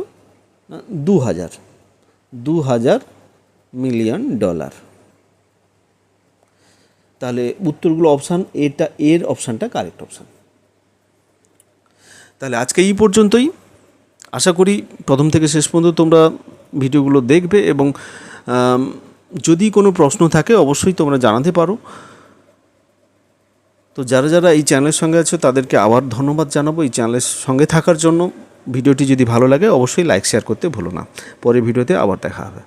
না, 2,000 মিলিয়ন ডলার। তাহলে উত্তরগুলো অপশান এটা, এর অপশানটা কারেক্ট অপশান। তাহলে আজকে এই পর্যন্তই। আশা করি প্রথম থেকে শেষ পর্যন্ত তোমরা ভিডিওগুলো দেখবে, এবং যদি কোনো প্রশ্ন থাকে অবশ্যই তোমরা জানাতে পারো। তো যারা এই চ্যানেলের সঙ্গে আছো তাদেরকে আবার ধন্যবাদ জানাবো এই চ্যানেলের সঙ্গে থাকার জন্য। ভিডিওটি যদি ভালো লাগে অবশ্যই লাইক শেয়ার করতে ভুলো না। পরের ভিডিওতে আবার দেখা হবে।